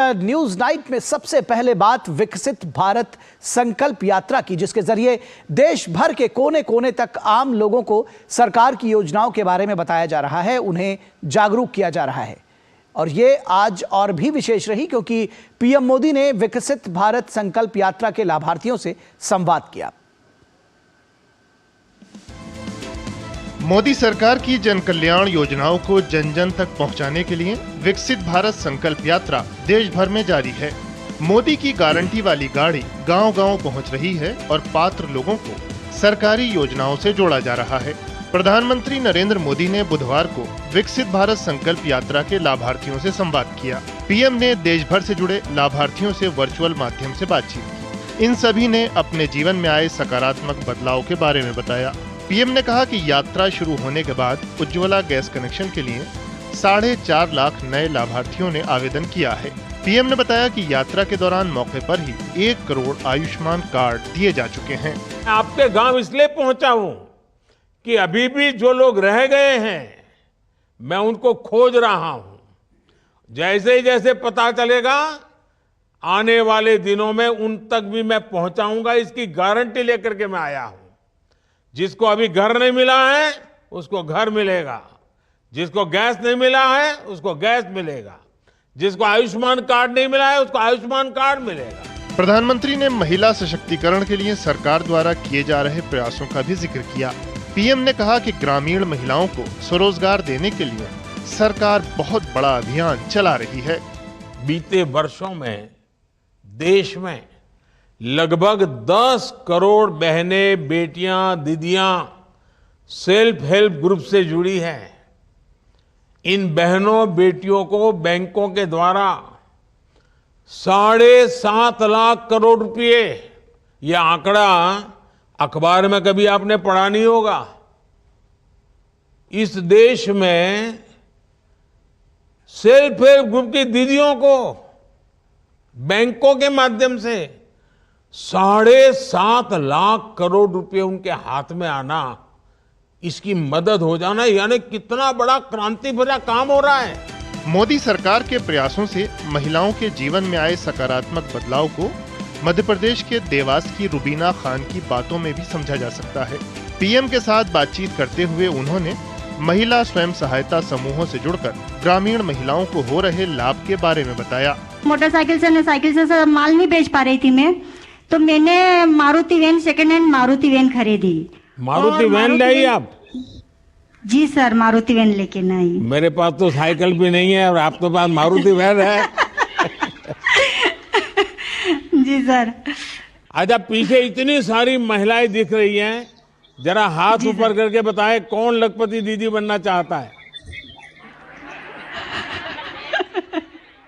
News night में सबसे पहले बात विकसित भारत संकल्प यात्रा की, जिसके जरिए देश भर के कोने कोने तक आम लोगों को सरकार की योजनाओं के बारे में बताया जा रहा है, उन्हें जागरूक किया जा रहा है। और ये आज और भी विशेष रही क्योंकि पीएम मोदी ने विकसित भारत संकल्प यात्रा के लाभार्थियों से संवाद किया। मोदी सरकार की जन कल्याण योजनाओं को जन जन तक पहुंचाने के लिए विकसित भारत संकल्प यात्रा देश भर में जारी है। मोदी की गारंटी वाली गाड़ी गांव-गांव पहुंच रही है और पात्र लोगों को सरकारी योजनाओं से जोड़ा जा रहा है। प्रधानमंत्री नरेंद्र मोदी ने बुधवार को विकसित भारत संकल्प यात्रा के लाभार्थियों से संवाद किया। पीएम ने देश भर से जुड़े लाभार्थियों से वर्चुअल माध्यम से बातचीत की। इन सभी ने अपने जीवन में आए सकारात्मक बदलाव के बारे में बताया। पीएम ने कहा कि यात्रा शुरू होने के बाद उज्ज्वला गैस कनेक्शन के लिए 4.5 लाख नए लाभार्थियों ने आवेदन किया है। पीएम ने बताया कि यात्रा के दौरान मौके पर ही 1 करोड़ आयुष्मान कार्ड दिए जा चुके हैं। आपके गांव इसलिए पहुंचा हूं कि अभी भी जो लोग रह गए हैं मैं उनको खोज रहा हूं। जैसे पता चलेगा आने वाले दिनों में उन तक भी मैं पहुंचाऊंगा, इसकी गारंटी लेकर के मैं आया हूं। जिसको अभी घर नहीं मिला है उसको घर मिलेगा, जिसको गैस नहीं मिला है उसको गैस मिलेगा, जिसको आयुष्मान कार्ड नहीं मिला है उसको आयुष्मान कार्ड मिलेगा। प्रधानमंत्री ने महिला सशक्तिकरण के लिए सरकार द्वारा किए जा रहे प्रयासों का भी जिक्र किया। पीएम ने कहा कि ग्रामीण महिलाओं को स्वरोजगार देने के लिए सरकार बहुत बड़ा अभियान चला रही है। बीते वर्षों में देश में लगभग 10 करोड़ बहनें, बेटियां, दीदियां सेल्फ हेल्प ग्रुप से जुड़ी हैं। इन बहनों बेटियों को बैंकों के द्वारा 7.5 लाख करोड़ रुपए, यह आंकड़ा अखबार में कभी आपने पढ़ा नहीं होगा। इस देश में सेल्फ हेल्प ग्रुप की दीदियों को बैंकों के माध्यम से 7.5 लाख करोड़ रुपए उनके हाथ में आना, इसकी मदद हो जाना, यानी कितना बड़ा क्रांति भरा काम हो रहा है। मोदी सरकार के प्रयासों से महिलाओं के जीवन में आए सकारात्मक बदलाव को मध्य प्रदेश के देवास की रुबीना खान की बातों में भी समझा जा सकता है। पीएम के साथ बातचीत करते हुए उन्होंने महिला स्वयं सहायता समूहों से जुड़कर ग्रामीण महिलाओं को हो रहे लाभ के बारे में बताया। मोटरसाइकिल से माल नहीं बेच पा रही थी मैं, तो मैंने Maruti van, second hand Maruti van खरीदी। मारुति वैन लाई आप? जी सर, मारुति वैन लेके नहीं। मेरे पास तो साइकिल भी नहीं है और आपके पास मारुति वैन है। जी सर। अच्छा, पीछे इतनी सारी महिलाएं दिख रही हैं, जरा हाथ ऊपर करके बताएं कौन लखपति दीदी बनना चाहता है।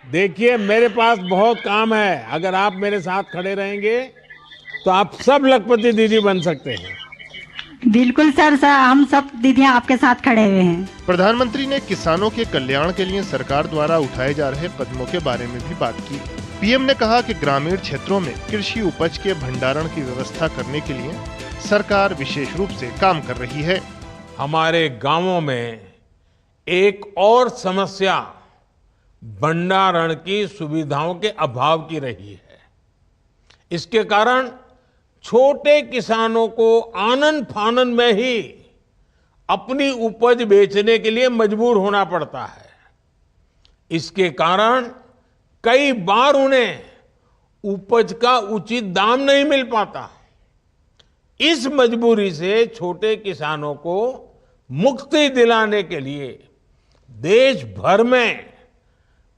देखिए, मेरे पास बहुत काम है। अगर आप मेरे साथ खड़े रहेंगे तो आप सब लखपति दीदी बन सकते हैं। बिल्कुल सर, हम सब दीदियां आपके साथ खड़े हुए हैं। प्रधानमंत्री ने किसानों के कल्याण के लिए सरकार द्वारा उठाए जा रहे कदमों के बारे में भी बात की। पीएम ने कहा कि ग्रामीण क्षेत्रों में कृषि उपज के भंडारण की व्यवस्था करने के लिए सरकार विशेष रूप से काम कर रही है। हमारे गांवों में एक और समस्या भंडारण की सुविधाओं के अभाव की रही है। इसके कारण छोटे किसानों को आनन फानन में ही अपनी उपज बेचने के लिए मजबूर होना पड़ता है। इसके कारण कई बार उन्हें उपज का उचित दाम नहीं मिल पाता। इस मजबूरी से छोटे किसानों को मुक्ति दिलाने के लिए देश भर में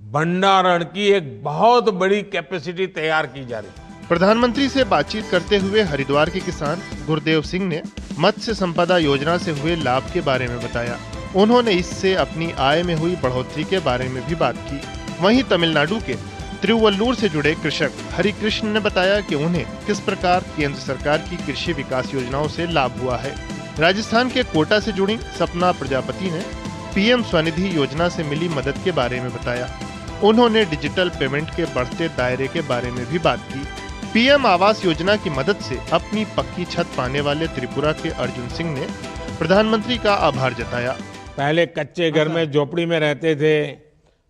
भंडारण की एक बहुत बड़ी कैपेसिटी तैयार की जा रही है। प्रधानमंत्री से बातचीत करते हुए हरिद्वार के किसान गुरदेव सिंह ने मत्स्य संपदा योजना से हुए लाभ के बारे में बताया। उन्होंने इससे अपनी आय में हुई बढ़ोतरी के बारे में भी बात की। वहीं तमिलनाडु के तिरुवल्लुर से जुड़े कृषक हरिकृष्ण ने बताया कि उन्हें किस प्रकार केंद्र सरकार की कृषि विकास योजनाओं से लाभ हुआ है। राजस्थान के कोटा से जुड़ी सपना प्रजापति ने पीएम स्वनिधि योजना से मिली मदद के बारे में बताया। उन्होंने डिजिटल पेमेंट के बढ़ते दायरे के बारे में भी बात की। पीएम आवास योजना की मदद से अपनी पक्की छत पाने वाले त्रिपुरा के अर्जुन सिंह ने प्रधानमंत्री का आभार जताया। पहले कच्चे घर में झोपड़ी में रहते थे,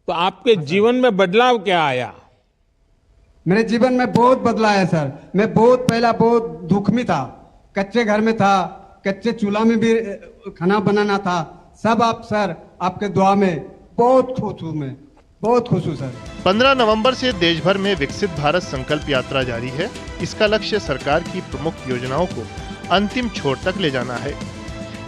तो आपके जीवन में बदलाव क्या आया? मेरे जीवन में बहुत बदला है सर। मैं पहला बहुत दुख में था, कच्चे घर में था, कच्चे चूल्हा में भी खाना बनाना था। सब आप सर आपके दुआ में बहुत खुश हूँ, मैं बहुत खुश हूँ सर। 15 नवंबर से देश भर में विकसित भारत संकल्प यात्रा जारी है। इसका लक्ष्य सरकार की प्रमुख योजनाओं को अंतिम छोर तक ले जाना है।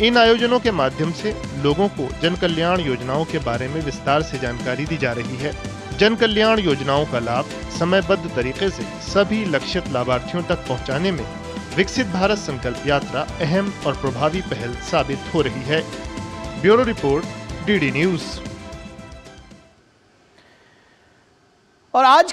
इन आयोजनों के माध्यम से लोगों को जन कल्याण योजनाओं के बारे में विस्तार से जानकारी दी जा रही है। जन कल्याण योजनाओं का लाभ समयबद्ध तरीके से सभी लक्षित लाभार्थियों तक पहुंचाने में विकसित भारत संकल्प यात्रा अहम और प्रभावी पहल साबित हो रही है। Bureau report, DD news. और आज